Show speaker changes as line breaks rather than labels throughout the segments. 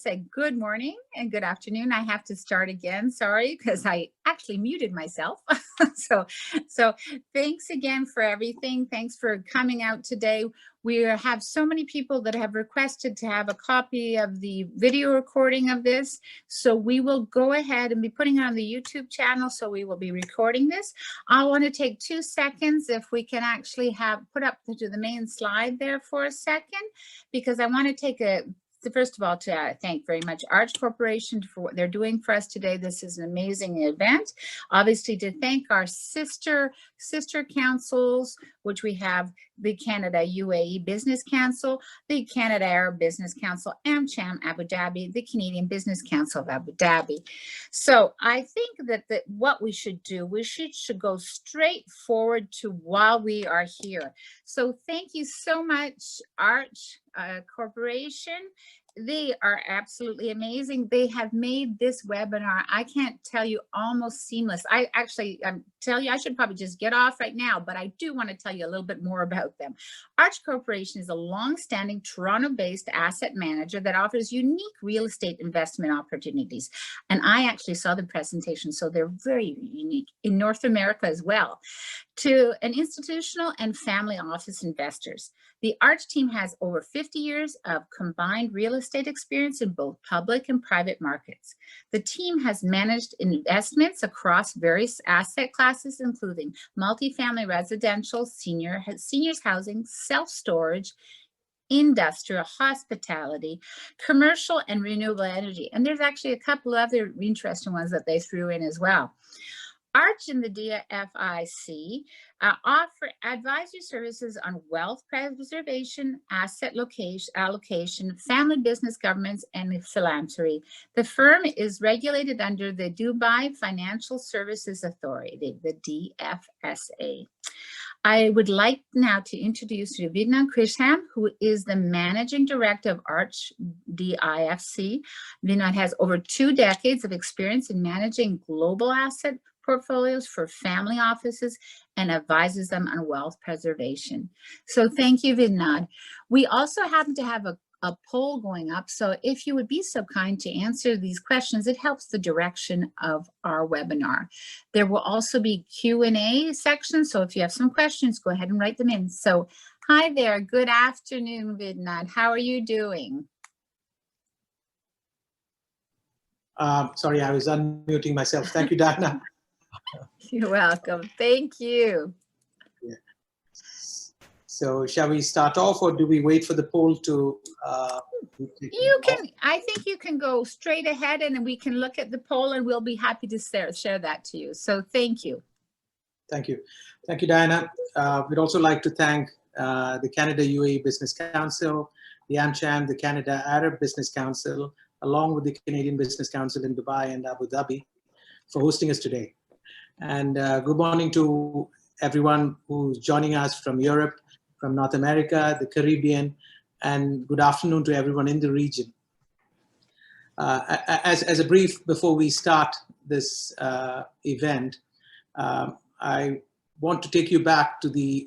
Say good morning and good afternoon. I have to start again. Sorry, because I actually muted myself. so thanks again for everything. Thanks for coming out today. We have so many people that have requested to have a copy of the video recording of this. So we will go ahead and be putting it on the YouTube channel. So we will be recording this. I want to take 2 seconds if we can actually put up to the main slide there for a second, because I want to take first of all, to thank very much Arch Corporation for what they're doing for us today. This is an amazing event. Obviously, to thank our sister councils, which we have the Canada UAE Business Council, the Canada Arab Business Council, AmCham Abu Dhabi, the Canadian Business Council of Abu Dhabi. So I think that what we should do, we should go straight forward to while we are here. So thank you so much, Arch Corporation. They are absolutely amazing. They have made this webinar, I can't tell you, almost seamless. I should probably just get off right now, but I do want to tell you a little bit more about them. Arch Corporation is a long-standing Toronto-based asset manager that offers unique real estate investment opportunities. And I actually saw the presentation, so they're very unique in North America as well, to an institutional and family office investors. The Arch team has over 50 years of combined real estate experience in both public and private markets. The team has managed investments across various asset classes, including multifamily residential, seniors housing, self-storage, industrial, hospitality, commercial, and renewable energy. And there's actually a couple other interesting ones that they threw in as well. Arch and the DFIC offer advisory services on wealth preservation, asset allocation, family business governance, and philanthropy. The firm is regulated under the Dubai Financial Services Authority, the DFSA. I would like now to introduce you Vinod Krishnan, who is the Managing Director of Arch DIFC. Vinod has over 2 decades of experience in managing global asset portfolios for family offices and advises them on wealth preservation. So thank you, Vinod. We also happen to have a poll going up. So if you would be so kind to answer these questions, it helps the direction of our webinar. There will also be Q&A section. So if you have some questions, go ahead and write them in. So hi there. Good afternoon, Vinod. How are you doing?
Sorry, I was unmuting myself. Thank you, Diana.
You're welcome. Thank you.
Yeah. So shall we start off, or do we wait for the poll to?
I think you can go straight ahead, and then we can look at the poll, and we'll be happy to share that to you. So thank you.
Thank you. Thank you, Diana. We'd also like to thank the Canada UAE Business Council, the AmCham, the Canada Arab Business Council, along with the Canadian Business Council in Dubai and Abu Dhabi, for hosting us today. And good morning to everyone who's joining us from Europe, from North America, the Caribbean, and good afternoon to everyone in the region. As a brief before we start this event, I want to take you back to the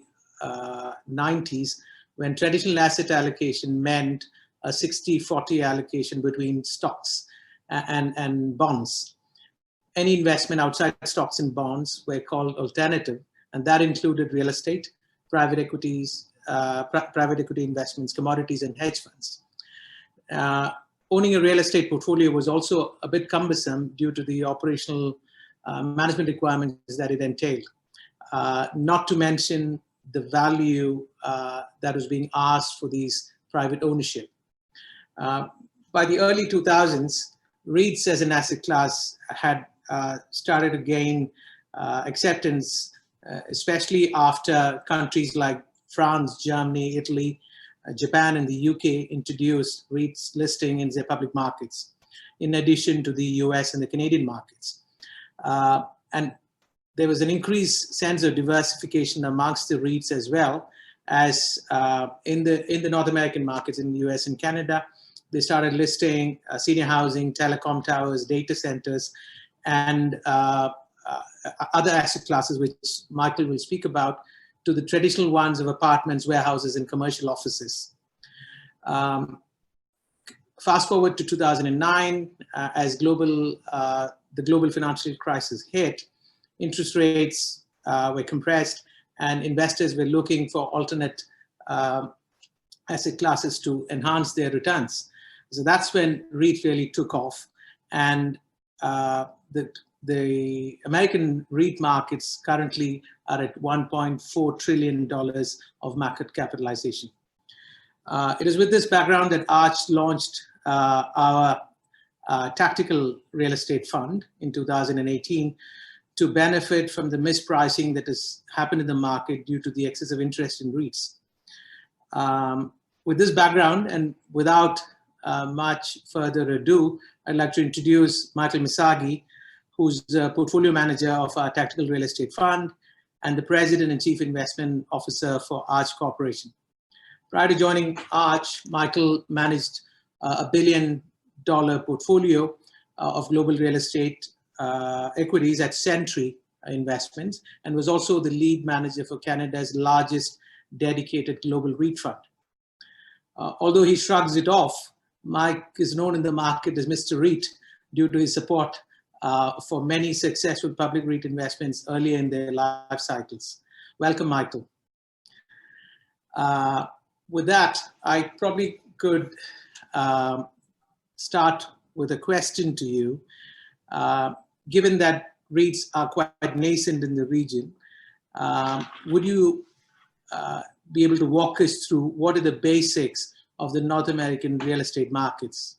90s, when traditional asset allocation meant a 60-40 allocation between stocks and bonds. Any investment outside stocks and bonds were called alternative, and that included real estate, private equities, private equity investments, commodities, and hedge funds. Owning a real estate portfolio was also a bit cumbersome due to the operational management requirements that it entailed, not to mention the value that was being asked for these private ownership. By the early 2000s, Reits as an asset class had started to gain acceptance, especially after countries like France, Germany, Italy, Japan, and the UK introduced Reits listing in their public markets, in addition to the US and the Canadian markets. And there was an increased sense of diversification amongst the Reits, as well as in the North American markets, in the US and Canada. They started listing senior housing, telecom towers, data centers, and other asset classes, which Michael will speak about, to the traditional ones of apartments, warehouses, and commercial offices. fast forward to 2009, as the global financial crisis hit, interest rates were compressed, and investors were looking for alternate asset classes to enhance their returns. So that's when REIT really took off, and the American REIT markets currently are at $1.4 trillion of market capitalization. It is with this background that Arch launched our tactical real estate fund in 2018 to benefit from the mispricing that has happened in the market due to the excessive interest in REITs. With this background and without much further ado, I'd like to introduce Michael Missaghie, who's the portfolio manager of our tactical real estate fund and the president and chief investment officer for Arch Corporation. Prior to joining Arch, Michael managed a $1 billion portfolio of global real estate equities at Century Investments, and was also the lead manager for Canada's largest dedicated global REIT fund. Although he shrugs it off, Mike is known in the market as Mr. Reit due to his support for many successful public REIT investments earlier in their life cycles. Welcome, Michael. With that, I probably could start with a question to you. Given that REITs are quite nascent in the region, would you be able to walk us through what are the basics of the North American real estate markets?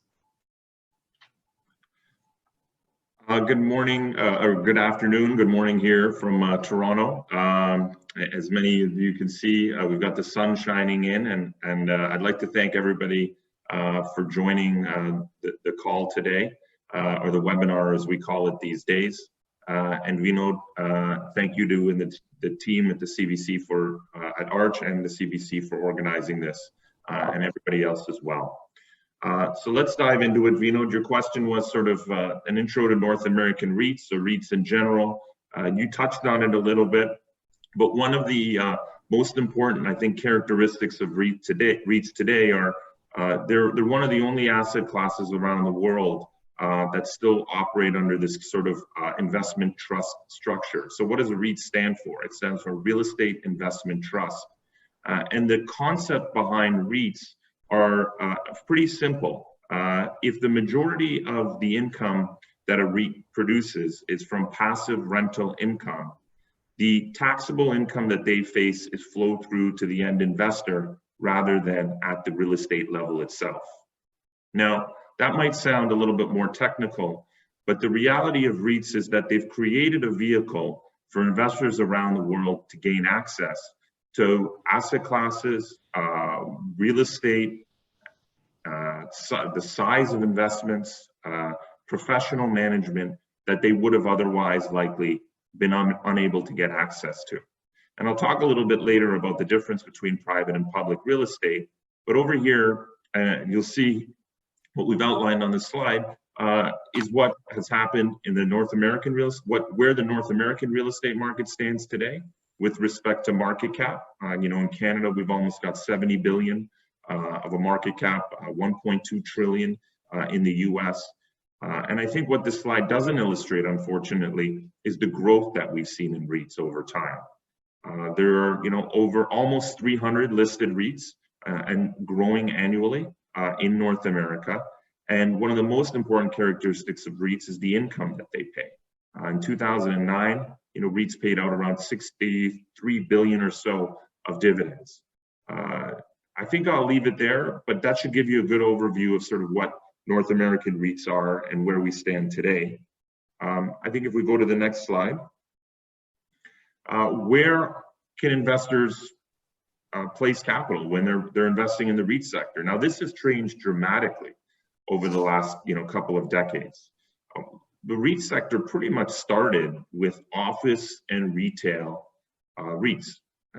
Good morning, or good afternoon, good morning here from Toronto. As many of you can see, we've got the sun shining in, and I'd like to thank everybody for joining the call today, or the webinar as we call it these days. And Vinod, thank you to the team at the CBC at Arch and the CBC for organizing this, and everybody else as well. So let's dive into it. Vinod, your question was sort of an intro to North American REITs, or REITs in general. You touched on it a little bit, but one of the most important, I think, characteristics of REITs today are they're one of the only asset classes around the world that still operate under this sort of investment trust structure. So what does a REIT stand for? It stands for Real Estate Investment Trust. And the concept behind REITs are pretty simple. If the majority of the income that a REIT produces is from passive rental income, the taxable income that they face is flow through to the end investor rather than at the real estate level itself. Now, that might sound a little bit more technical, but the reality of REITs is that they've created a vehicle for investors around the world to gain access to asset classes, real estate, the size of investments, professional management that they would have otherwise likely been unable to get access to. And I'll talk a little bit later about the difference between private and public real estate, but over here, you'll see what we've outlined on this slide is what has happened in the North American where the North American real estate market stands today with respect to market cap. In Canada, we've almost got 70 billion of a market cap, 1.2 trillion in the US. And I think what this slide doesn't illustrate, unfortunately, is the growth that we've seen in REITs over time. There are, over almost 300 listed REITs and growing annually in North America. And one of the most important characteristics of REITs is the income that they pay. In 2009, REITs paid out around 63 billion or so of dividends. I think I'll leave it there, but that should give you a good overview of sort of what North American REITs are and where we stand today. I think if we go to the next slide, where can investors place capital when they're investing in the REIT sector? Now, this has changed dramatically over the last couple of decades. The REIT sector pretty much started with office and retail REITs,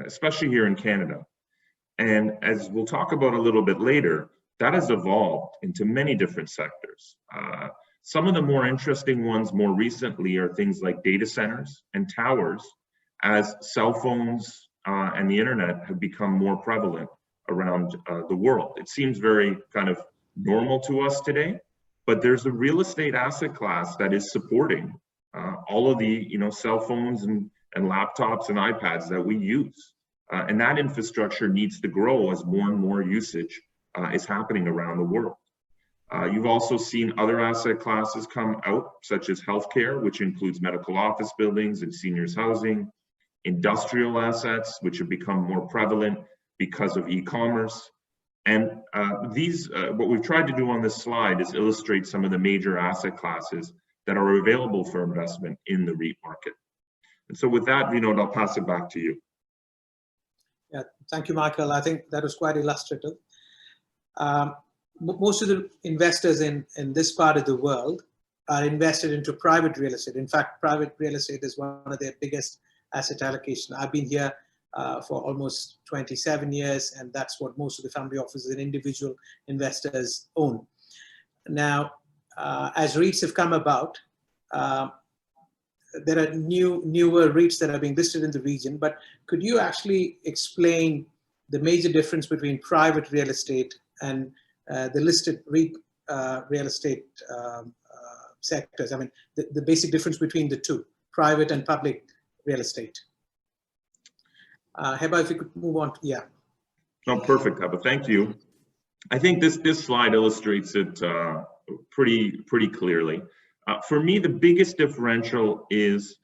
especially here in Canada. And as we'll talk about a little bit later, that has evolved into many different sectors. Some of the more interesting ones more recently are things like data centers and towers, as cell phones and the internet have become more prevalent around the world. It seems very kind of normal to us today, but there's a real estate asset class that is supporting all of the cell phones and laptops and iPads that we use. And that infrastructure needs to grow as more and more usage is happening around the world. You've also seen other asset classes come out, such as healthcare, which includes medical office buildings and seniors housing, industrial assets, which have become more prevalent because of e-commerce. And what we've tried to do on this slide is illustrate some of the major asset classes that are available for investment in the REIT market. And so with that, Vinod, I'll pass it back to you.
Yeah, thank you, Michael. I think that was quite illustrative. Most of the investors in this part of the world are invested into private real estate. In fact, private real estate is one of their biggest asset allocation. I've been here for almost 27 years, and that's what most of the family offices and individual investors own. Now, as REITs have come about, there are newer REITs that are being listed in the region, but could you actually explain the major difference between private real estate and the listed REIT real estate sectors? I mean, the basic difference between the two, private and public real estate. Heba, if you could move on. Yeah.
Oh, perfect, Heba. Thank you. I think this slide illustrates it pretty clearly. For me, the biggest differential is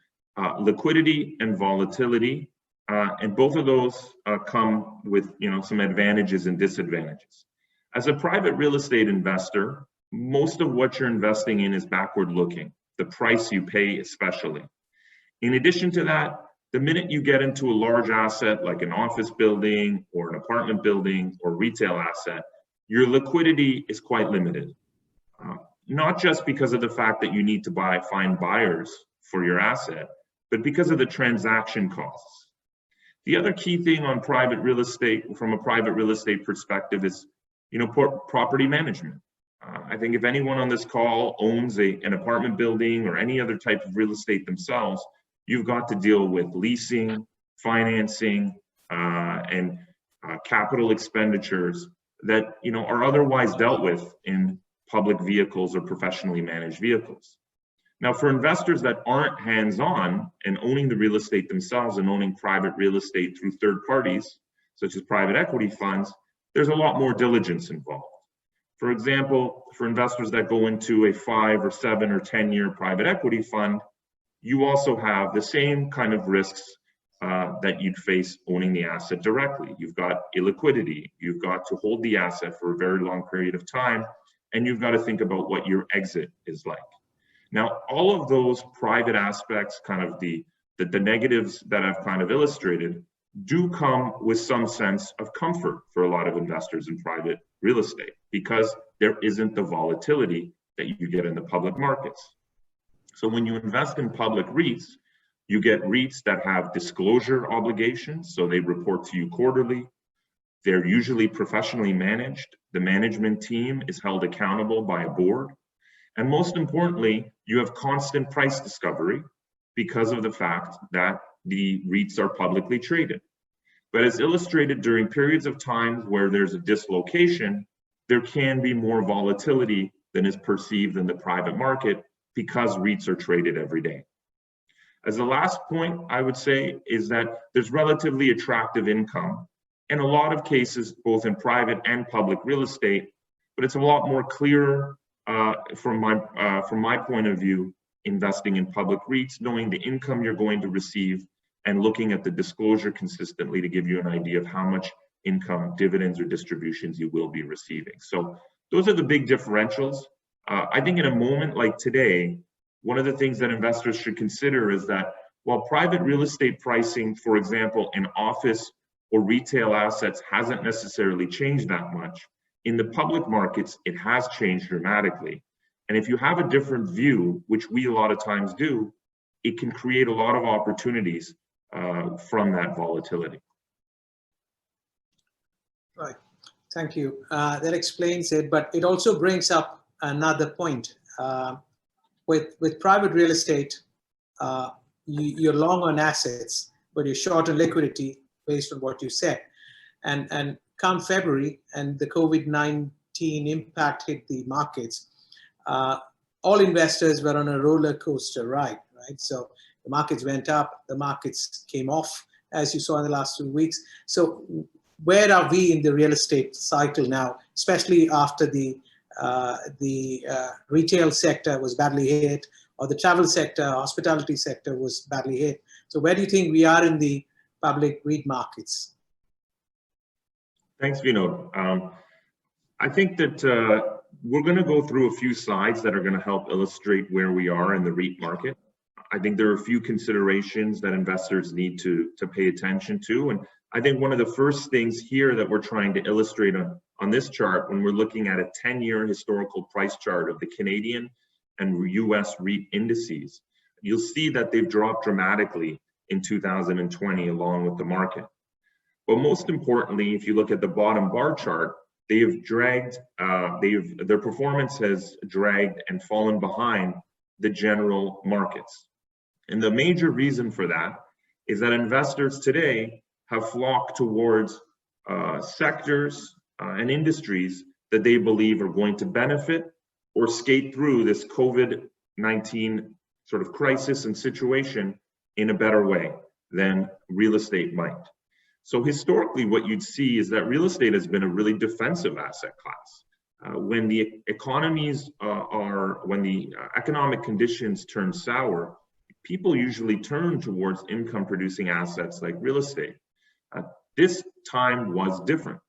liquidity and volatility, and both of those come with some advantages and disadvantages. As a private real estate investor, most of what you're investing in is backward looking, the price you pay especially. In addition to that, the minute you get into a large asset like an office building or an apartment building or retail asset, your liquidity is quite limited. Not just because of the fact that you need to find buyers for your asset, but because of the transaction costs. The other key thing on private real estate, from a private real estate perspective, is property management. I think if anyone on this call owns an apartment building or any other type of real estate themselves, you've got to deal with leasing, financing, and capital expenditures that are otherwise dealt with in public vehicles or professionally managed vehicles. Now, for investors that aren't hands-on and owning the real estate themselves and owning private real estate through third parties, such as private equity funds, there's a lot more diligence involved. For example, for investors that go into a 5 or 7 or 10-year private equity fund, you also have the same kind of risks that you'd face owning the asset directly. You've got illiquidity, you've got to hold the asset for a very long period of time, and you've got to think about what your exit is like. Now, all of those private aspects, kind of the negatives that I've kind of illustrated, do come with some sense of comfort for a lot of investors in private real estate because there isn't the volatility that you get in the public markets. So when you invest in public REITs, you get REITs that have disclosure obligations, so they report to you quarterly. They're usually professionally managed. The management team is held accountable by a board. And most importantly, you have constant price discovery because of the fact that the REITs are publicly traded. But as illustrated, during periods of time where there's a dislocation, there can be more volatility than is perceived in the private market because REITs are traded every day. As the last point, I would say, is that there's relatively attractive income in a lot of cases, both in private and public real estate, but it's a lot more clear from my point of view, investing in public REITs, knowing the income you're going to receive and looking at the disclosure consistently to give you an idea of how much income, dividends, or distributions you will be receiving. So those are the big differentials. I think in a moment like today, one of the things that investors should consider is that while private real estate pricing, for example, in office or retail assets hasn't necessarily changed that much, in the public markets, it has changed dramatically. And if you have a different view, which we a lot of times do, it can create a lot of opportunities from that volatility.
Right, thank you. That explains it, but it also brings up another point. With private real estate, you're long on assets, but you're short on liquidity based on what you said. And come February and the COVID-19 COVID-19 impact hit the markets, all investors were on a roller coaster ride, right? So the markets went up, the markets came off, as you saw in the last 2 weeks. So where are we in the real estate cycle now, especially after the retail sector was badly hit, or the travel sector, hospitality sector was badly hit? So where do you think we are in the public REIT markets?
Thanks, Vinod. I think that we're going to go through a few slides that are going to help illustrate where we are in the REIT market. I think there are a few considerations that investors need to pay attention to. And I think one of the first things here that we're trying to illustrate on this chart, when we're looking at a 10-year historical price chart of the Canadian and US REIT indices, you'll see that they've dropped dramatically in 2020 along with the market. But most importantly, if you look at the bottom bar chart, they have dragged, their performance has dragged and fallen behind the general markets. And the major reason for that is that investors today have flocked towards sectors and industries that they believe are going to benefit or skate through this COVID-19 sort of crisis and situation in a better way than real estate might. So historically, what you'd see is that real estate has been a really defensive asset class. When the economies when the economic conditions turn sour, people usually turn towards income producing assets like real estate. This time was different,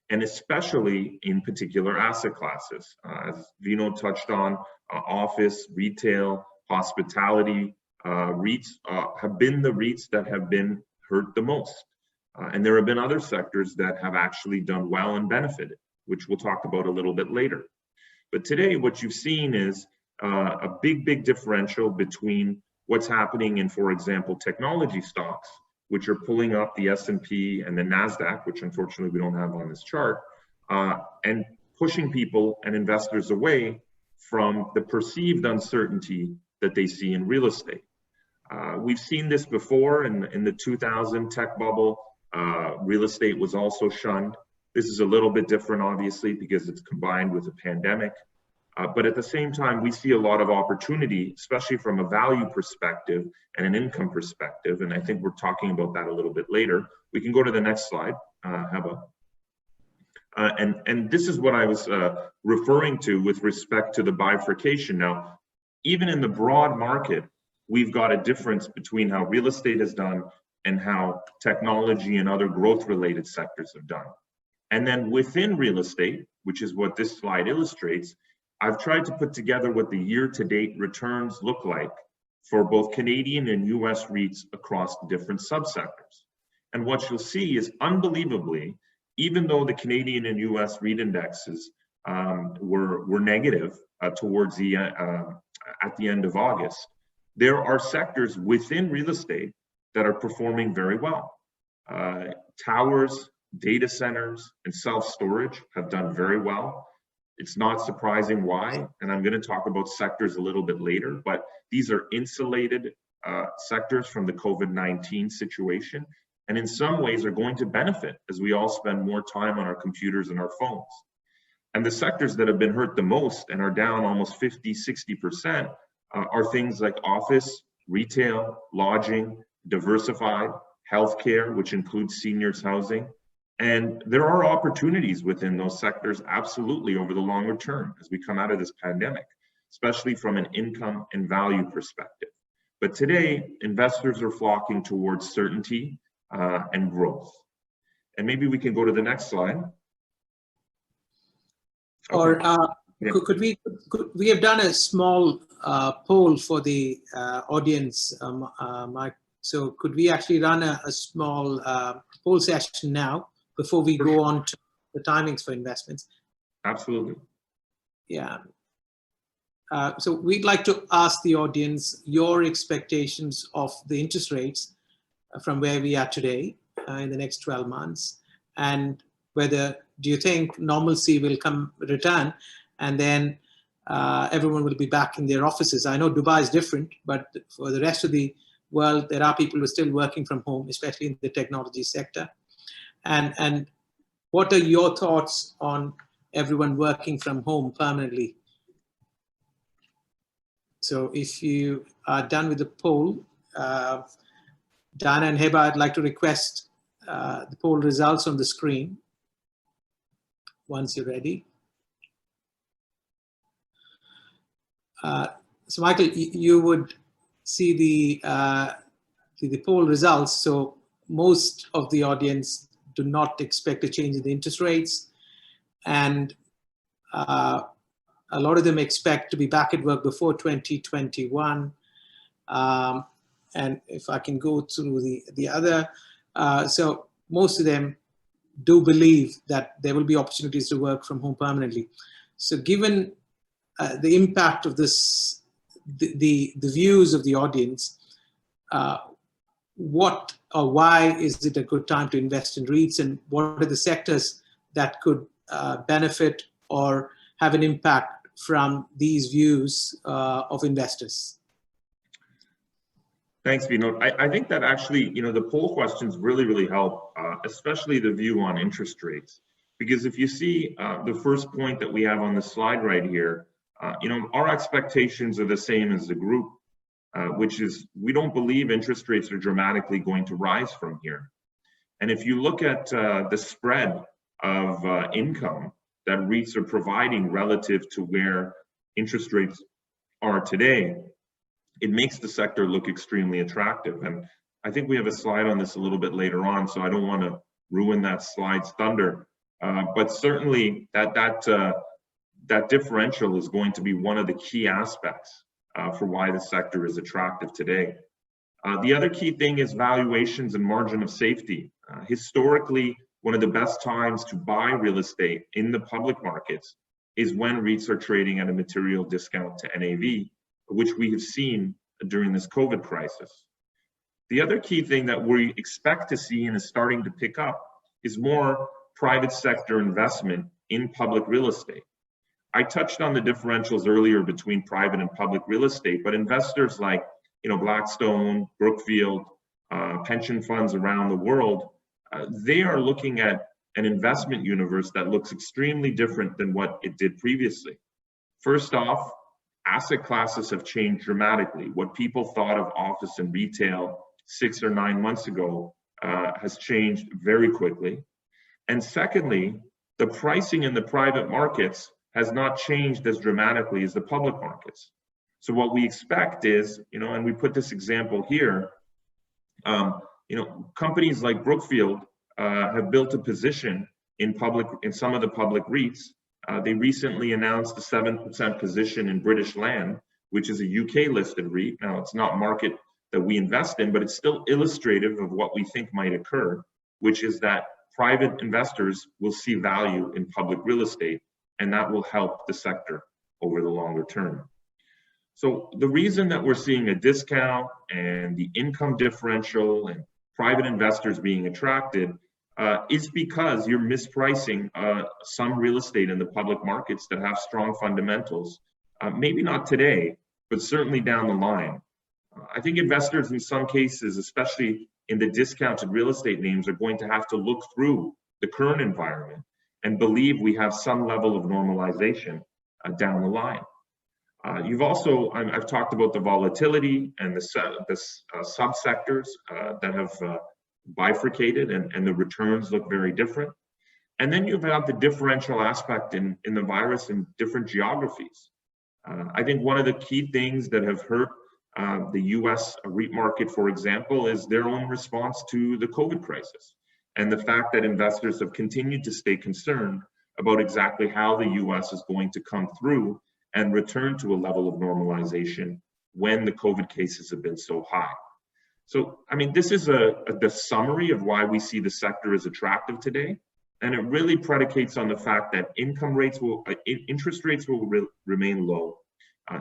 and especially in particular asset classes. As Vinod touched on, office, retail, hospitality, REITs have been the REITs that have been hurt the most. And there have been other sectors that have actually done well and benefited, which we'll talk about a little bit later. But today, what you've seen is a big differential between what's happening in, for example, technology stocks, which are pulling up the S&P and the NASDAQ, which unfortunately we don't have on this chart, and pushing people and investors away from the perceived uncertainty that they see in real estate. We've seen this before in the 2000 tech bubble. Real estate was also shunned. This is a little bit different, obviously, because it's combined with a pandemic. But at the same time, we see a lot of opportunity, especially from a value perspective and an income perspective. And I think we're talking about that a little bit later. We can go to the next slide, Heba. And this is what I was referring to with respect to the bifurcation. Now, even in the broad market, we've got a difference between how real estate has done and how technology and other growth-related sectors have done. And then within real estate, which is what this slide illustrates, I've tried to put together what the year-to-date returns look like for both Canadian and US REITs across different subsectors. And what you'll see is, unbelievably, even though the Canadian and US REIT indexes were negative towards the at the end of August, there are sectors within real estate that are performing very well. Towers, data centers, and self-storage have done very well. It's not surprising why, and I'm going to talk about sectors a little bit later, but these are insulated sectors from the COVID-19 situation, and in some ways are going to benefit as we all spend more time on our computers and our phones. And the sectors that have been hurt the most and are down almost 50–60% are things like office, retail, lodging, diversified, healthcare, which includes seniors housing. And there are opportunities within those sectors, absolutely, over the longer term as we come out of this pandemic, especially from an income and value perspective. But today, investors are flocking towards certainty and growth. And maybe we can go to the next slide.
Okay. Or could we have done a small poll for the audience, Mike? So could we actually run a small poll session now before we go on to the timings for investments?
Absolutely.
Yeah. So we'd like to ask the audience your expectations of the interest rates from where we are today in the next 12 months, and whether do you think normalcy will return, and then everyone will be back in their offices. I know Dubai is different, but for the rest of the world, there are people who are still working from home, especially in the technology sector. And what are your thoughts on everyone working from home permanently. So if you are done with the poll, Dana and Heba, I'd like to request the poll results on the screen once you're ready. So Michael, you would see the poll results. So most of the audience do not expect a change in the interest rates, and a lot of them expect to be back at work before 2021. And if I can go through the other, so most of them do believe that there will be opportunities to work from home permanently. So given the impact of this, the views of the audience, what or why is it a good time to invest in REITs, and what are the sectors that could benefit or have an impact from these views of investors?
Thanks, Vinod. I think that actually, the poll questions really help, especially the view on interest rates. Because if you see the first point that we have on the slide right here, our expectations are the same as the group, which is we don't believe interest rates are dramatically going to rise from here. And if you look at the spread of income that REITs are providing relative to where interest rates are today, it makes the sector look extremely attractive. And I think we have a slide on this a little bit later on, so I don't want to ruin that slide's thunder. But certainly that differential is going to be one of the key aspects for why the sector is attractive today. The other key thing is valuations and margin of safety. Historically, one of the best times to buy real estate in the public markets is when REITs are trading at a material discount to NAV, which we have seen during this COVID crisis. The other key thing that we expect to see and is starting to pick up is more private sector investment in public real estate. I touched on the differentials earlier between private and public real estate, but investors like Blackstone, Brookfield, pension funds around the world, they are looking at an investment universe that looks extremely different than what it did previously. First off, asset classes have changed dramatically. What people thought of office and retail 6 or 9 months ago has changed very quickly. And secondly, the pricing in the private markets has not changed as dramatically as the public markets. So what we expect is, and we put this example here, companies like Brookfield have built a position in some of the public REITs. They recently announced a 7% position in British Land, which is a UK listed REIT. Now, it's not a market that we invest in, but it's still illustrative of what we think might occur, which is that private investors will see value in public real estate, and that will help the sector over the longer term. So the reason that we're seeing a discount and the income differential and private investors being attracted is because you're mispricing some real estate in the public markets that have strong fundamentals. Maybe not today, but certainly down the line. I think investors in some cases, especially in the discounted real estate names, are going to have to look through the current environment and believe we have some level of normalization down the line. I've talked about the volatility and the subsectors that have bifurcated and the returns look very different. And then you've got the differential aspect in the virus in different geographies. I think one of the key things that have hurt the US REIT market, for example, is their own response to the COVID crisis. And the fact that investors have continued to stay concerned about exactly how the US is going to come through and return to a level of normalization when the COVID cases have been so high. So, I mean, this is the summary of why we see the sector as attractive today. And it really predicates on the fact that interest rates will remain low.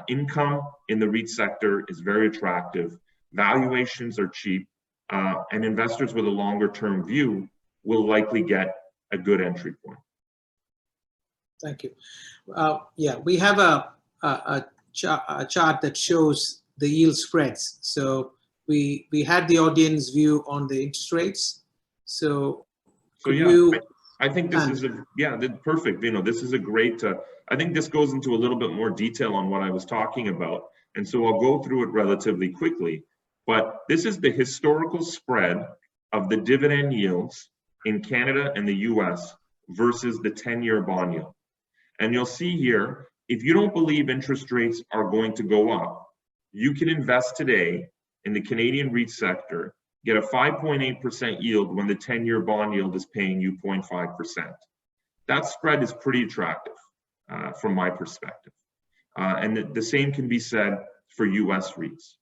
Income in the REIT sector is very attractive. Valuations are cheap. And investors with a longer term view will likely get a good entry point.
Thank you. Yeah, we have a chart that shows the yield spreads. So we had the audience view on the interest rates. So could you
I think this is perfect. This is a great, I think this goes into a little bit more detail on what I was talking about. And so I'll go through it relatively quickly, but this is the historical spread of the dividend yields in Canada and the US versus the 10-year bond yield. And you'll see here, if you don't believe interest rates are going to go up, you can invest today in the Canadian REIT sector, get a 5.8% yield when the 10-year bond yield is paying you 0.5%. That spread is pretty attractive from my perspective. And the same can be said for US REITs.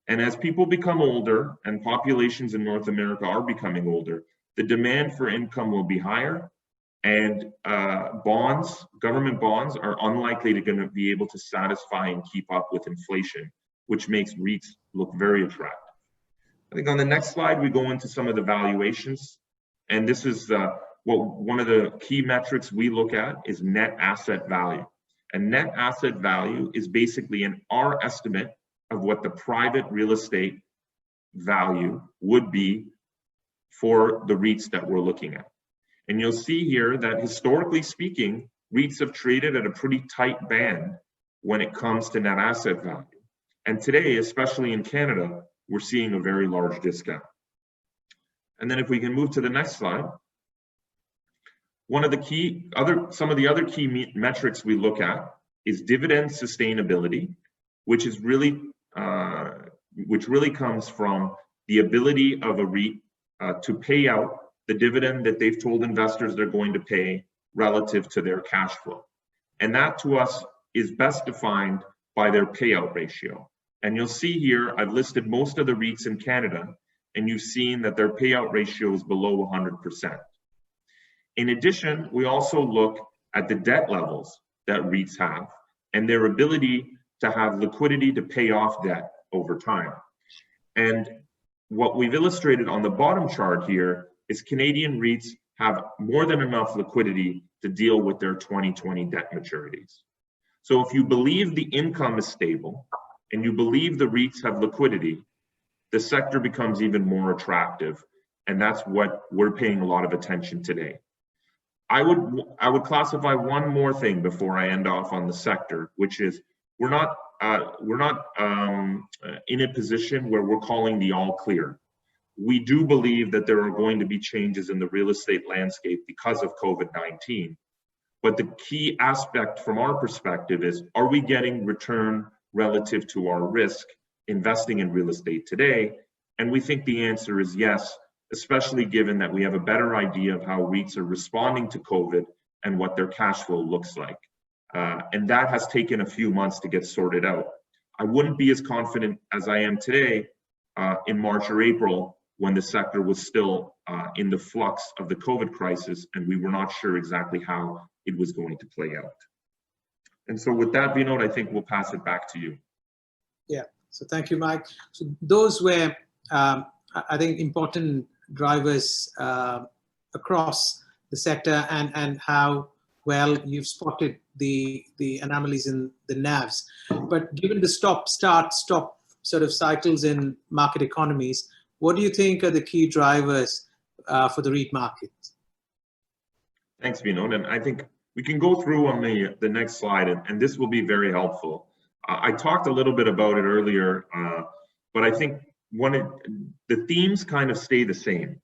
And as people become older and populations in North America are becoming older, the demand for income will be higher, and government bonds are unlikely to going to be able to satisfy and keep up with inflation, which makes REITs look very attractive. I think on the next slide, we go into some of the valuations. And this is one of the key metrics we look at is net asset value. And net asset value is basically our estimate of what the private real estate value would be for the REITs that we're looking at. And you'll see here that historically speaking, REITs have traded at a pretty tight band when it comes to net asset value. And today, especially in Canada, we're seeing a very large discount. And then if we can move to the next slide, some of the other key metrics we look at is dividend sustainability, which really comes from the ability of a REIT to pay out the dividend that they've told investors they're going to pay relative to their cash flow. And that to us is best defined by their payout ratio. And you'll see here, I've listed most of the REITs in Canada, and you've seen that their payout ratio is below 100%. In addition, we also look at the debt levels that REITs have and their ability to have liquidity to pay off debt over time. And what we've illustrated on the bottom chart here is Canadian REITs have more than enough liquidity to deal with their 2020 debt maturities. So if you believe the income is stable and you believe the REITs have liquidity, the sector becomes even more attractive. And that's what we're paying a lot of attention today. I would classify one more thing before I end off on the sector, which is we're not in a position where we're calling the all clear. We do believe that there are going to be changes in the real estate landscape because of COVID-19. But the key aspect from our perspective is, are we getting return relative to our risk investing in real estate today? And we think the answer is yes, especially given that we have a better idea of how REITs are responding to COVID and what their cash flow looks like. And that has taken a few months to get sorted out. I wouldn't be as confident as I am today in March or April when the sector was still in the flux of the COVID crisis and we were not sure exactly how it was going to play out. And so with that, Vinod, I think we'll pass it back to you.
Yeah, so thank you, Mike. So those were, I think, important drivers across the sector and how well you've spotted the anomalies in the NAVs. But given the stop, start, stop sort of cycles in market economies, what do you think are the key drivers for the REIT market?
Thanks, Vinod. And I think we can go through on the next slide, and this will be very helpful. I talked a little bit about it earlier, but I think the themes kind of stay the same.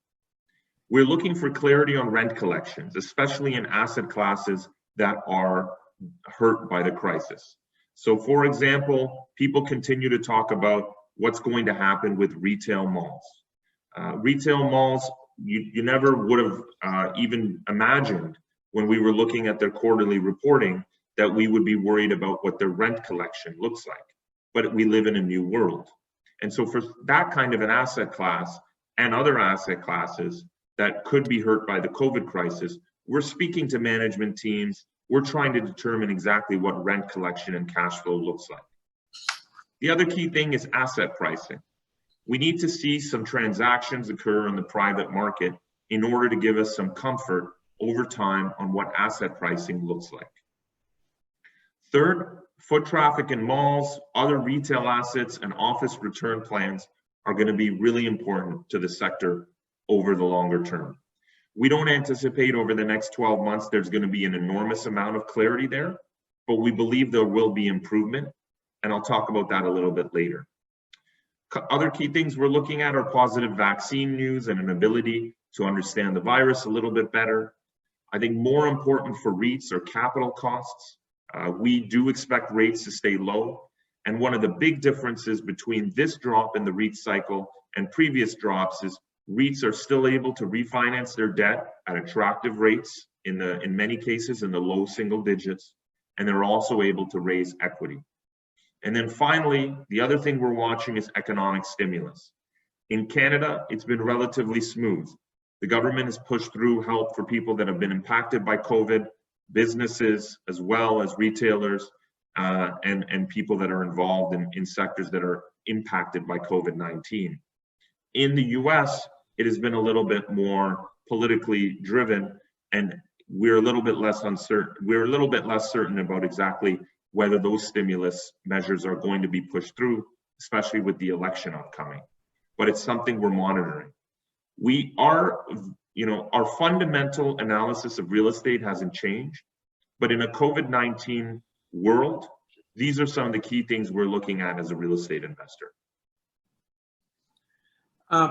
We're looking for clarity on rent collections, especially in asset classes that are hurt by the crisis. So for example, people continue to talk about what's going to happen with retail malls. Retail malls, you never would have even imagined when we were looking at their quarterly reporting that we would be worried about what their rent collection looks like. But we live in a new world. And so for that kind of an asset class and other asset classes that could be hurt by the COVID crisis, we're speaking to management teams. We're trying to determine exactly what rent collection and cash flow looks like. The other key thing is asset pricing. We need to see some transactions occur in the private market in order to give us some comfort over time on what asset pricing looks like. Third, foot traffic in malls, other retail assets, and office return plans are going to be really important to the sector over the longer term. We don't anticipate over the next 12 months there's going to be an enormous amount of clarity there, but we believe there will be improvement, and I'll talk about that a little bit later. Other key things we're looking at are positive vaccine news and an ability to understand the virus a little bit better. I think more important for REITs are capital costs. We do expect rates to stay low, and one of the big differences between this drop in the REIT cycle and previous drops is REITs are still able to refinance their debt at attractive rates, in many cases in the low single digits, and they're also able to raise equity. And then finally, the other thing we're watching is economic stimulus. In Canada, it's been relatively smooth. The government has pushed through help for people that have been impacted by COVID, businesses as well as retailers, and people that are involved in sectors that are impacted by COVID-19. In the US, it has been a little bit more politically driven, and we're a little bit less uncertain. We're a little bit less certain about exactly whether those stimulus measures are going to be pushed through, especially with the election upcoming. But it's something we're monitoring. We are, our fundamental analysis of real estate hasn't changed, but in a COVID-19 world, these are some of the key things we're looking at as a real estate investor.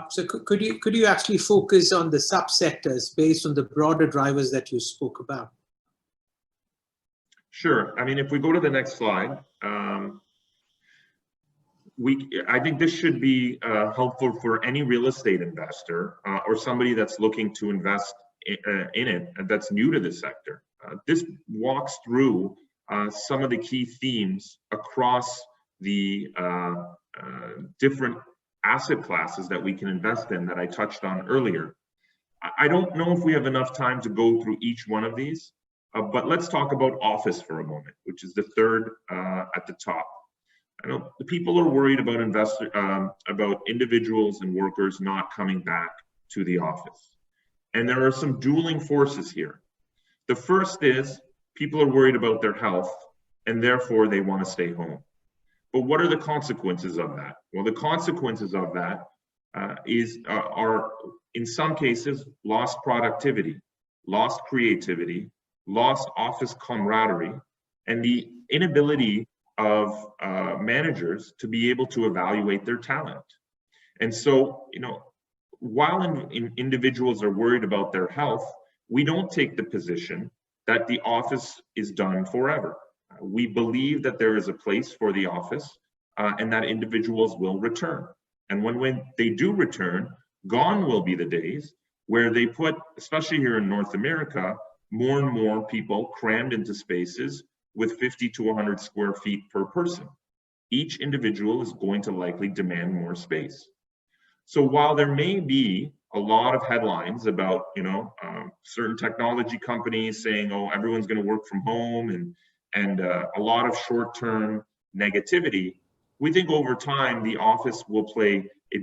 So could you actually focus on the subsectors based on the broader drivers that you spoke about?
Sure. I mean, if we go to the next slide, I think this should be helpful for any real estate investor or somebody that's looking to invest in it, that's new to the sector. This walks through some of the key themes across the different asset classes that we can invest in that I touched on earlier. I don't know if we have enough time to go through each one of these, but let's talk about office for a moment, which is the third at the top. I know the people are worried about about individuals and workers not coming back to the office. And there are some dueling forces here. The first is people are worried about their health and therefore they want to stay home. But what are the consequences of that? Well, the consequences of that are in some cases lost productivity, lost creativity, lost office camaraderie, and the inability of managers to be able to evaluate their talent. And so, while individuals are worried about their health, we don't take the position that the office is done forever. We believe that there is a place for the office and that individuals will return. And when they do return, gone will be the days where they put, especially here in North America, more and more people crammed into spaces with 50 to 100 square feet per person. Each individual is going to likely demand more space. So while there may be a lot of headlines about, certain technology companies saying, oh, everyone's going to work from home and a lot of short-term negativity, we think over time the office will play a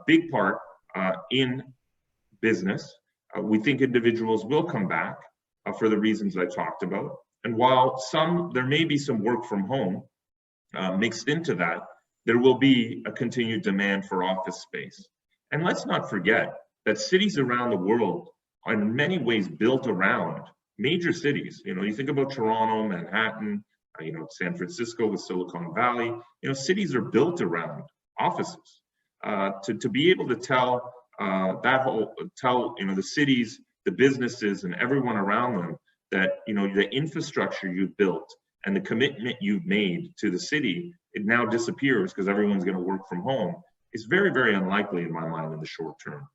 big part in business. We think individuals will come back for the reasons I talked about. And while there may be some work from home mixed into that, there will be a continued demand for office space. And let's not forget that cities around the world are in many ways built around major cities. You think about Toronto, Manhattan, San Francisco with Silicon Valley. Cities are built around offices. To be able to tell the cities, the businesses, and everyone around them that the infrastructure you've built and the commitment you've made to the city, it now disappears because everyone's going to work from home, is very, very unlikely in my mind in the short term.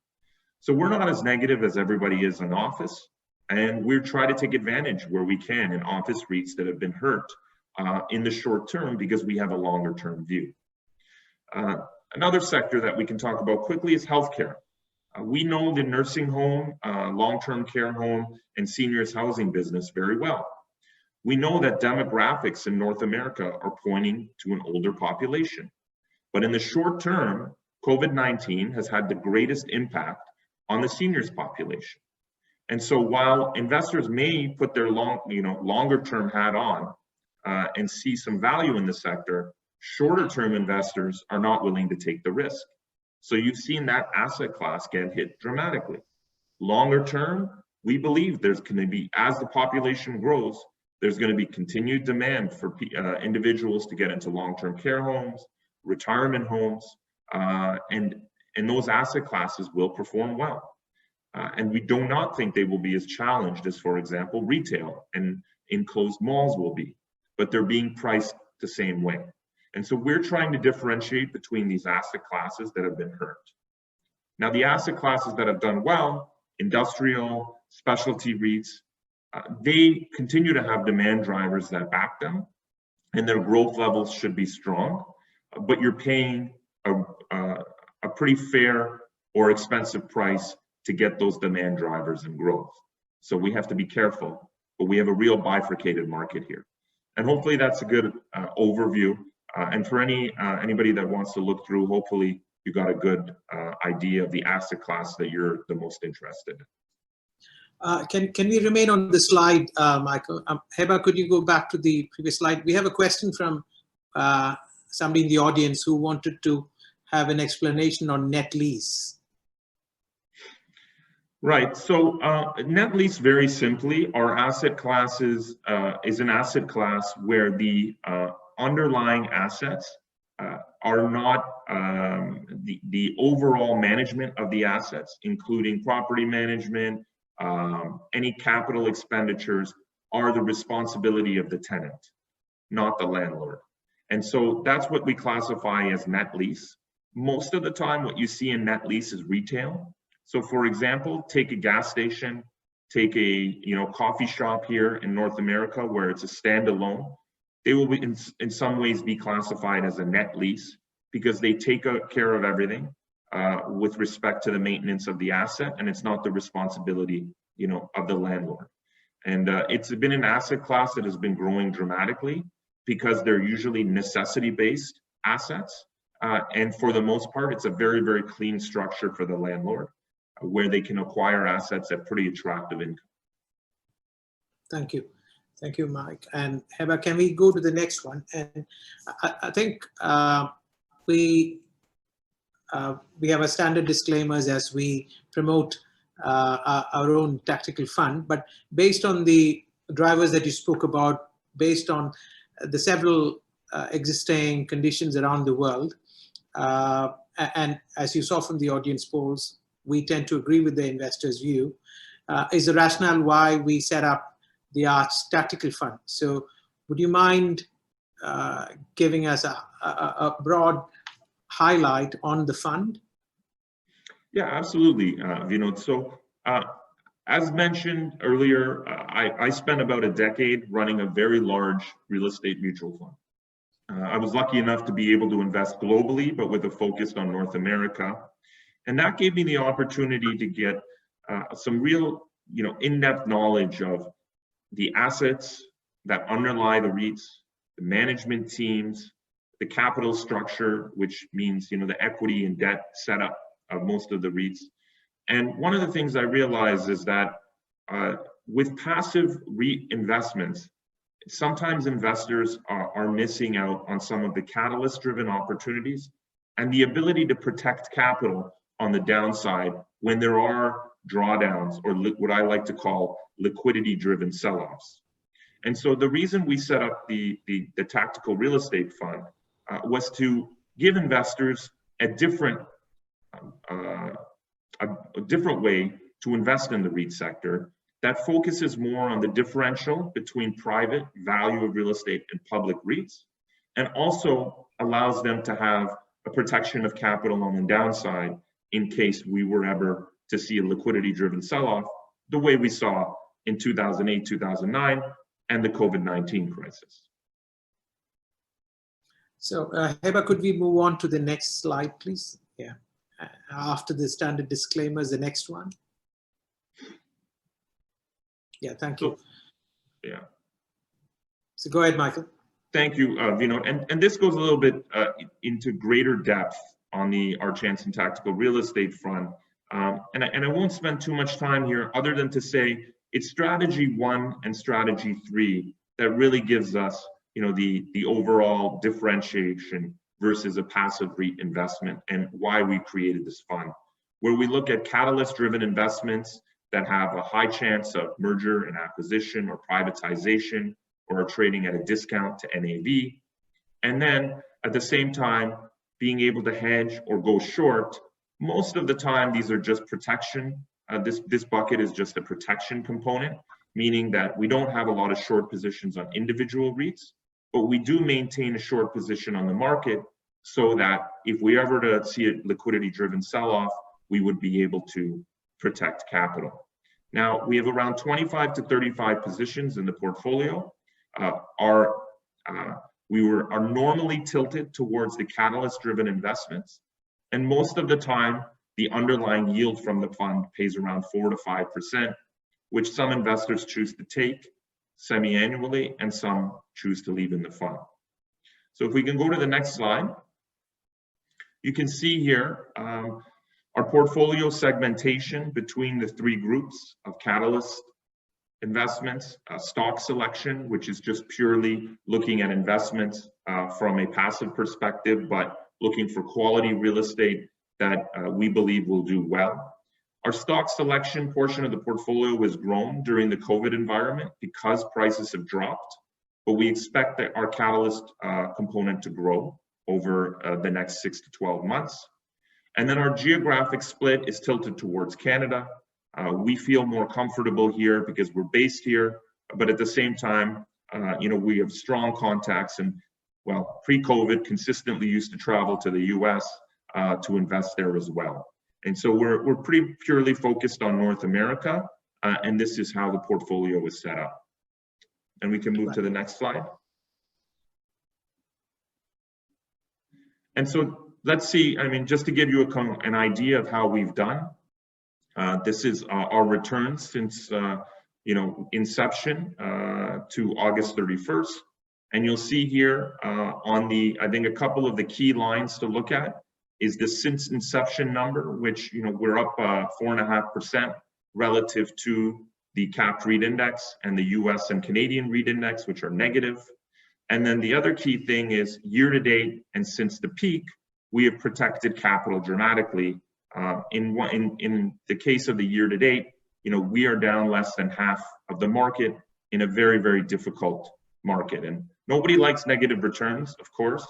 So we're not as negative as everybody is in office, and we're trying to take advantage where we can in office REITs that have been hurt in the short term because we have a longer term view. Another sector that we can talk about quickly is healthcare. We know the nursing home, long-term care home, and seniors housing business very well. We know that demographics in North America are pointing to an older population. But in the short term, COVID-19 has had the greatest impact on the seniors population. And so while investors may put their longer term hat on and see some value in the sector, shorter term investors are not willing to take the risk. So you've seen that asset class get hit dramatically. Longer term, we believe there's going to be, as the population grows, there's going to be continued demand for individuals to get into long-term care homes, retirement homes, and those asset classes will perform well. And we do not think they will be as challenged as, for example, retail and enclosed malls will be, but they're being priced the same way. And so we're trying to differentiate between these asset classes that have been hurt. Now, the asset classes that have done well, industrial, specialty REITs, they continue to have demand drivers that back them, and their growth levels should be strong, but you're paying a pretty fair or expensive price to get those demand drivers and growth. So we have to be careful, but we have a real bifurcated market here. And hopefully that's a good overview. And for anybody that wants to look through, hopefully you got a good idea of the asset class that you're the most interested in.
Can we remain on the slide, Michael? Heba, could you go back to the previous slide? We have a question from somebody in the audience who wanted to have an explanation on net lease.
Right. So net lease, very simply, our asset classes is an asset class where the underlying assets are not the overall management of the assets, including property management, any capital expenditures are the responsibility of the tenant, not the landlord. And so that's what we classify as net lease. Most of the time, what you see in net lease is retail. So for example, take a gas station, take a coffee shop here in North America where it's a standalone. They will be in some ways be classified as a net lease because they take care of everything with respect to the maintenance of the asset, and it's not the responsibility of the landlord. And it's been an asset class that has been growing dramatically because they're usually necessity-based assets. And for the most part, it's a very, very clean structure for the landlord where they can acquire assets at pretty attractive income. Thank you.
Thank you, Mike. And Heba, can we go to the next one? And I think we have a standard disclaimers as we promote our own tactical fund, but based on the drivers that you spoke about, based on the several existing conditions around the world, and as you saw from the audience polls, we tend to agree with the investors' view, is the rationale why we set up the Arts Tactical Fund. So would you mind giving us a broad highlight on the fund?
Yeah, absolutely, Vinod. So as mentioned earlier, I spent about a decade running a very large real estate mutual fund. I was lucky enough to be able to invest globally, but with a focus on North America. And that gave me the opportunity to get some real, in-depth knowledge of the assets that underlie the REITs, the management teams, the capital structure, which means, the equity and debt setup of most of the REITs. And one of the things I realized is that with passive REIT investments, sometimes investors are missing out on some of the catalyst-driven opportunities and the ability to protect capital on the downside when there are drawdowns or what I like to call liquidity-driven sell-offs. And so the reason we set up the Tactical Real Estate Fund was to give investors a different way to invest in the REIT sector that focuses more on the differential between private value of real estate and public REITs, and also allows them to have a protection of capital on the downside in case we were ever to see a liquidity-driven sell-off the way we saw in 2008, 2009, and the COVID-19 crisis.
So Heba, could we move on to the next slide, please? Yeah. After the standard disclaimers, the next one. Yeah, thank you.
Yeah.
So go ahead, Michael.
Thank you, Vinod. And this goes a little bit into greater depth on our Chance and Tactical Real Estate Fund. And I won't spend too much time here other than to say it's strategy 1 and strategy 3 that really gives us, the overall differentiation versus a passive REIT investment and why we created this fund, where we look at catalyst-driven investments that have a high chance of merger and acquisition or privatization or are trading at a discount to NAV. And then at the same time, being able to hedge or go short. Most of the time, these are just protection. This bucket is just a protection component, meaning that we don't have a lot of short positions on individual REITs, but we do maintain a short position on the market so that if we ever to see a liquidity-driven sell-off, we would be able to protect capital. Now, we have around 25 to 35 positions in the portfolio. We are normally tilted towards the catalyst-driven investments, and most of the time, the underlying yield from the fund pays around 4 to 5%, which some investors choose to take semi-annually and some choose to leave in the fund. So if we can go to the next slide, you can see here our portfolio segmentation between the three groups of catalyst investments, stock selection, which is just purely looking at investments from a passive perspective, but looking for quality real estate that we believe will do well. Our stock selection portion of the portfolio was grown during the COVID environment because prices have dropped, but we expect that our catalyst component to grow over the next 6 to 12 months. And then our geographic split is tilted towards Canada. We feel more comfortable here because we're based here, but at the same time, we have strong contacts and, well, pre-COVID consistently used to travel to the US to invest there as well. And so we're pretty purely focused on North America, and this is how the portfolio is set up. And we can move to the next slide. And so let's see, just to give you an idea of how we've done, this is our returns since inception to August 31st. And you'll see here I think a couple of the key lines to look at is the since inception number, which we're up 4.5% relative to the capped REIT index and the US and Canadian REIT index, which are negative. And then the other key thing is year to date and since the peak, we have protected capital dramatically. In the case of the year to date, we are down less than half of the market in a very, very difficult market. And nobody likes negative returns, of course,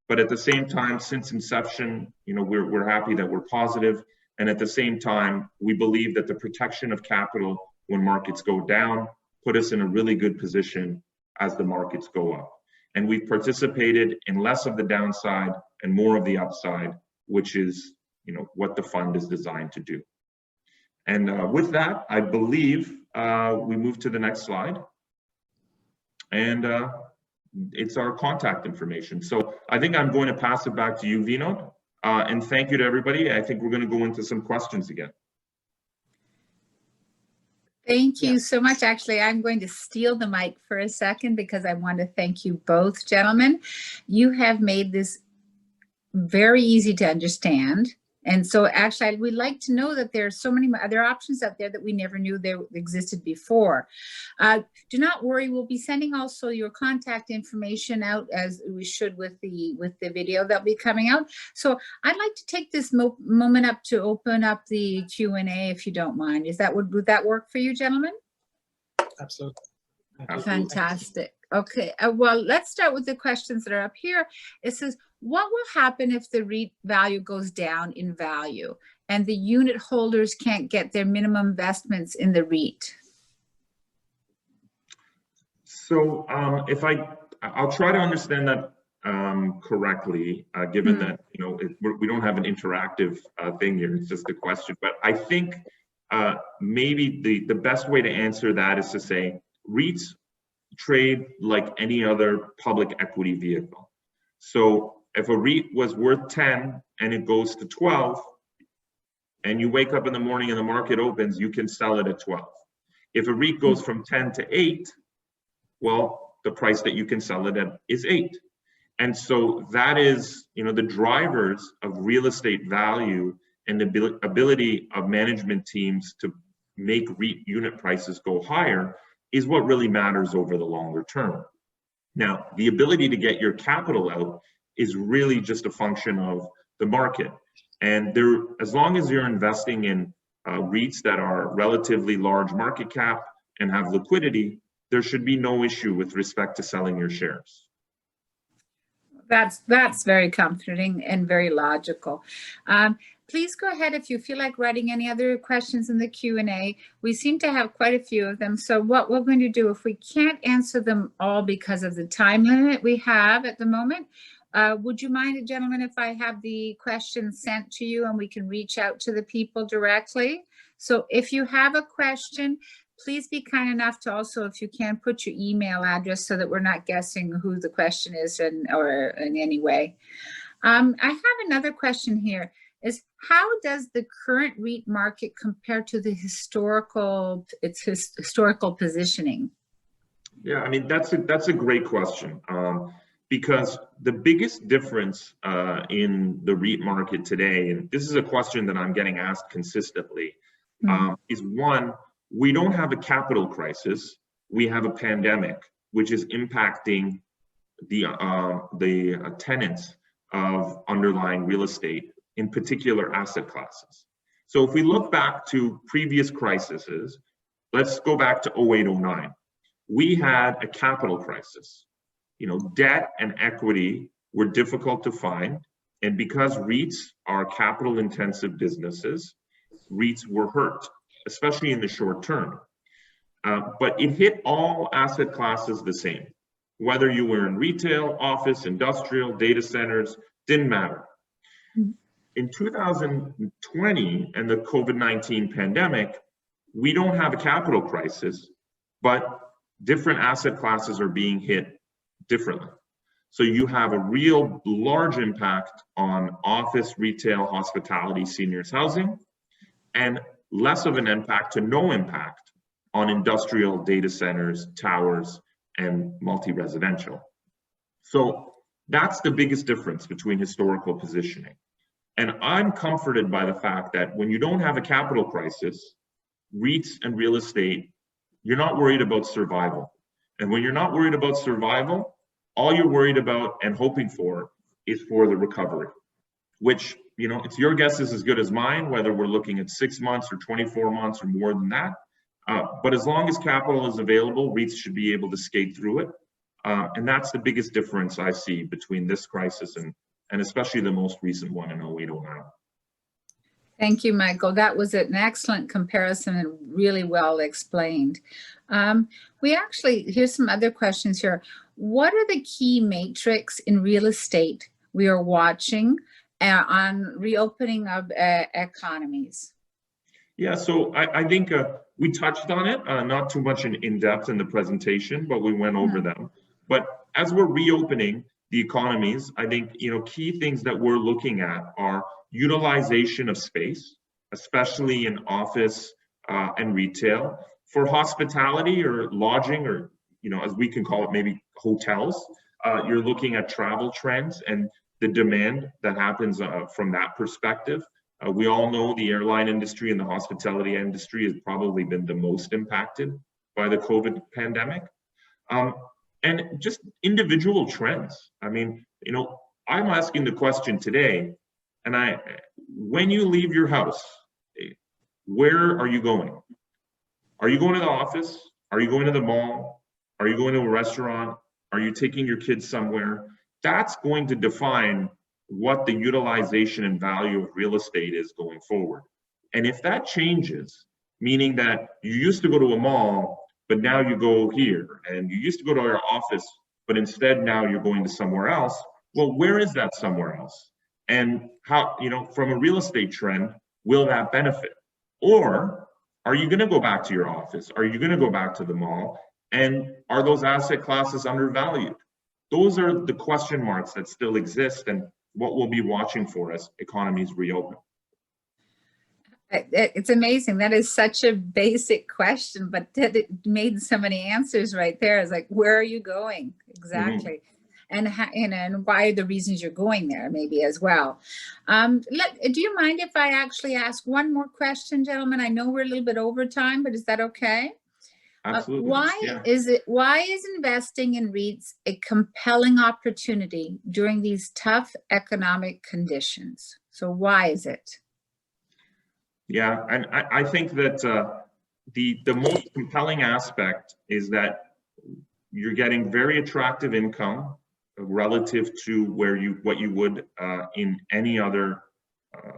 but at the same time, since inception, we're happy that we're positive. And at the same time, we believe that the protection of capital when markets go down put us in a really good position as the markets go up. And we've participated in less of the downside and more of the upside, which is what the fund is designed to do. And with that, I believe we move to the next slide. And it's our contact information. So I think I'm going to pass it back to you, Vinod. And thank you to everybody. I think we're going to go into some questions again.
Thank you so much. Actually, I'm going to steal the mic for a second because I want to thank you both, gentlemen. You have made this very easy to understand. And so actually, we'd like to know that there are so many other options out there that we never knew there existed before. Do not worry, we'll be sending also your contact information out as we should with the video that'll be coming out. So I'd like to take this moment up to open up the Q&A if you don't mind. Would that work for you, gentlemen?
Absolutely.
Fantastic. Okay, well, let's start with the questions that are up here. It says, what will happen if the REIT value goes down in value and the unit holders can't get their minimum investments in the REIT?
So I'll try to understand that correctly, given that we don't have an interactive thing here, it's just a question. But I think maybe the best way to answer that is to say REITs trade like any other public equity vehicle. So if a REIT was worth 10 and it goes to 12, and you wake up in the morning and the market opens, you can sell it at 12. If a REIT goes from 10 to 8, well, the price that you can sell it at is 8. And so that is, the drivers of real estate value and the ability of management teams to make REIT unit prices go higher is what really matters over the longer term. Now, the ability to get your capital out is really just a function of the market. And as long as you're investing in REITs that are relatively large market cap and have liquidity, there should be no issue with respect to selling your shares.
That's very comforting and very logical. Please go ahead if you feel like writing any other questions in the Q&A. We seem to have quite a few of them. So what we're going to do, if we can't answer them all because of the time limit we have at the moment, would you mind, gentlemen, if I have the questions sent to you and we can reach out to the people directly? So if you have a question, please be kind enough to also, if you can, put your email address so that we're not guessing who the question is or in any way. I have another question here. Is how does the current REIT market compare to the historical positioning?
Yeah, I mean, that's a great question, because the biggest difference in the REIT market today, and this is a question that I'm getting asked consistently, is one, we don't have a capital crisis, we have a pandemic, which is impacting the tenants of underlying real estate, in particular asset classes. So if we look back to previous crises, let's go back to 08-09. We had a capital crisis. You know, debt and equity were difficult to find, and because REITs are capital intensive businesses, REITs were hurt, especially in the short term. But it hit all asset classes the same. Whether you were in retail, office, industrial, data centers, didn't matter. In 2020 and the COVID-19 pandemic, we don't have a capital crisis, but different asset classes are being hit differently. So you have a real large impact on office, retail, hospitality, seniors housing, and less of an impact to no impact on industrial, data centers, towers, and multi-residential. So that's the biggest difference between historical positioning. And I'm comforted by the fact that when you don't have a capital crisis, REITs and real estate, you're not worried about survival. And when you're not worried about survival, all you're worried about and hoping for is for the recovery, which, you know, it's your guess is as good as mine, whether we're looking at 6 months or 24 months or more than that. But as long as capital is available, REITs should be able to skate through it. And that's the biggest difference I see between this crisis and especially the most recent one in 08-09.
Thank you, Michael. That was an excellent comparison and really well explained. Here's some other questions here. What are the key metrics in real estate we are watching on reopening of economies?
Yeah, so I think we touched on it, not too much in depth in the presentation, but we went over them. But as we're reopening the economies, I think, you know, key things that we're looking at are utilization of space, especially in office and retail. For hospitality or lodging, or, you know, as we can call it, maybe hotels, you're looking at travel trends and the demand that happens from that perspective. We all know the airline industry and the hospitality industry has probably been the most impacted by the COVID pandemic. And just individual trends. I mean, you know, I'm asking the question today, and when you leave your house, where are you going? Are you going to the office? Are you going to the mall? Are you going to a restaurant? Are you taking your kids somewhere? That's going to define what the utilization and value of real estate is going forward. And if that changes, meaning that you used to go to a mall, but now you go here, and you used to go to your office, but instead now you're going to somewhere else, well, where is that somewhere else? And how, you know, from a real estate trend, will that benefit? Or are you going to go back to your office? Are you going to go back to the mall? And are those asset classes undervalued? Those are the question marks that still exist and what we'll be watching for as economies reopen.
It's amazing. That is such a basic question, but it made so many answers right there. It's like, where are you going? Exactly. And why are the reasons you're going there maybe as well. Do you mind if I actually ask one more question, gentlemen? I know we're a little bit over time, but is that okay?
Absolutely.
Why is investing in REITs a compelling opportunity during these tough economic conditions? So why is it?
Yeah, and I think that the most compelling aspect is that you're getting very attractive income relative to what you would in any other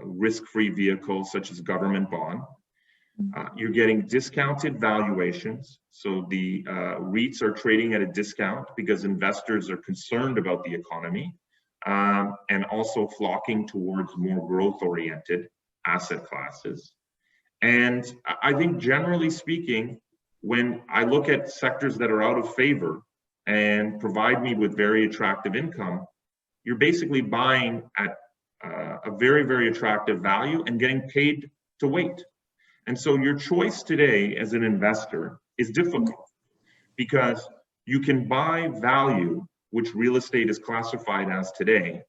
risk-free vehicle such as government bond. You're getting discounted valuations. So the REITs are trading at a discount because investors are concerned about the economy and also flocking towards more growth-oriented asset classes. And I think generally speaking, when I look at sectors that are out of favor and provide me with very attractive income, you're basically buying at a very, very attractive value and getting paid to wait. And so your choice today as an investor is difficult because you can buy value, which real estate is classified as today,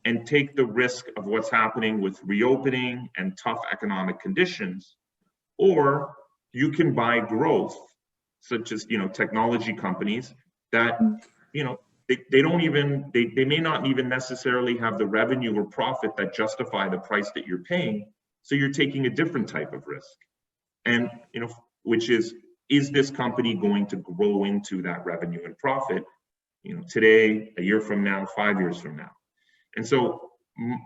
and take the risk of what's happening with reopening and tough economic conditions, or you can buy growth, such as technology companies that they may not even necessarily have the revenue or profit that justify the price that you're paying. So you're taking a different type of risk, and which is this company going to grow into that revenue and profit, today, a year from now, 5 years from now? And so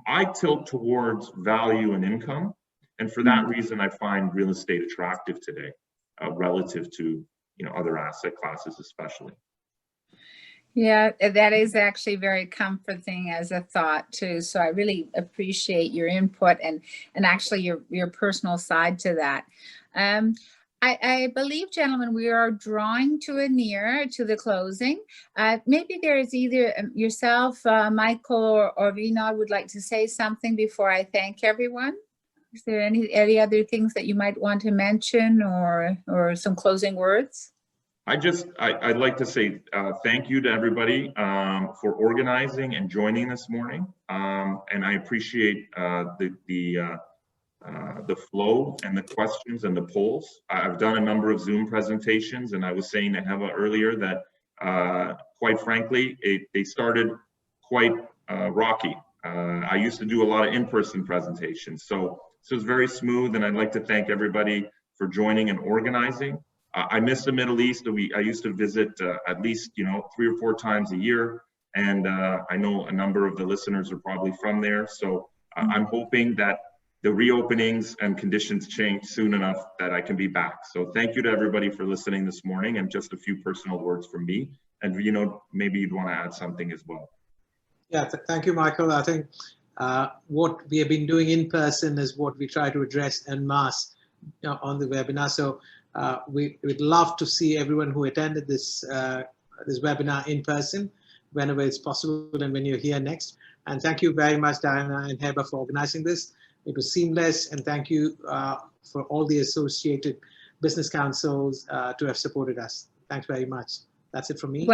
I tilt towards value and income, and for that reason, I find real estate attractive today relative to other asset classes, especially.
Yeah, that is actually very comforting as a thought too. So I really appreciate your input and actually your personal side to that. I believe, gentlemen, we are drawing near to the closing. Maybe there is either yourself, Michael, or Vinod would like to say something before I thank everyone. Is there any other things that you might want to mention or some closing words?
I'd like to say thank you to everybody for organizing and joining this morning, and I appreciate the flow and the questions and the polls. I've done a number of Zoom presentations, and I was saying to Heva earlier that quite frankly, they started quite rocky. I used to do a lot of in-person presentations, so it's very smooth, and I'd like to thank everybody for joining and organizing. I miss the Middle East. I used to visit at least 3 or 4 times a year, and I know a number of the listeners are probably from there. So I'm hoping that the reopenings and conditions change soon enough that I can be back. So thank you to everybody for listening this morning, and just a few personal words from me. And maybe you'd want to add something as well.
Yeah, thank you, Michael. I think what we have been doing in person is what we try to address en masse on the webinar. So we'd love to see everyone who attended this webinar in person whenever it's possible and when you're here next. And thank you very much, Diana and Heba, for organizing this. It was seamless, and thank you for all the associated business councils to have supported us. Thanks very much. That's it from me.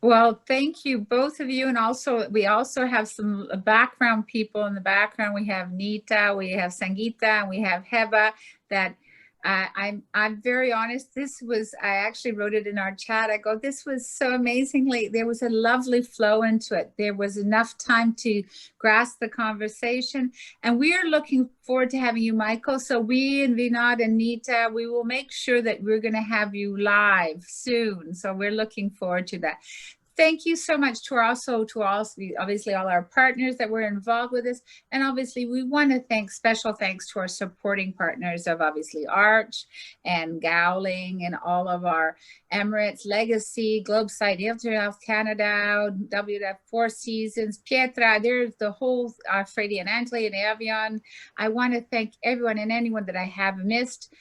Well, thank you, both of you. And also, we also have some background people in the background. We have Nita, we have Sangeeta, and we have Heba that I'm very honest. I actually wrote it in our chat. I go, this was so amazingly, there was a lovely flow into it. There was enough time to grasp the conversation. And we are looking forward to having you, Michael. So we and Vinod and Nita, we will make sure that we're going to have you live soon. So we're looking forward to that. Thank you so much to obviously all our partners that were involved with this. And obviously we want to thank, special thanks to our supporting partners of obviously Arch and Gowling and all of our Emirates, Legacy, Globeside, Hilton Health Canada, WF Four Seasons, Pietra, there's the whole Freddie and Antley and Avion. I want to thank everyone and anyone that I have missed.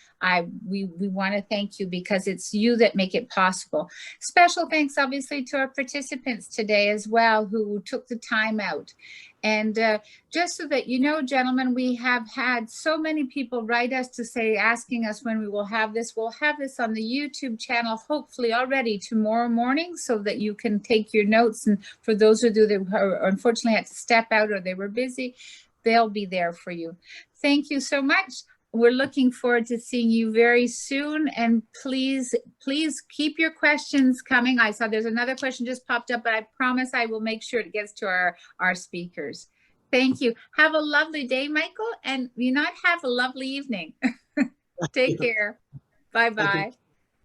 We want to thank you because it's you that make it possible. Special thanks obviously to our participants today as well who took the time out. And just so that you know, gentlemen, we have had so many people write us to say, asking us when we will have this. We'll have this on the YouTube channel, hopefully already tomorrow morning, so that you can take your notes. And for those of you that unfortunately had to step out or they were busy, they'll be there for you. Thank you so much. We're looking forward to seeing you very soon, and please keep your questions coming. I saw there's another question just popped up, but I promise I will make sure it gets to our speakers. Thank you. Have a lovely day, Michael, and you not have a lovely evening. Take care. Bye-bye.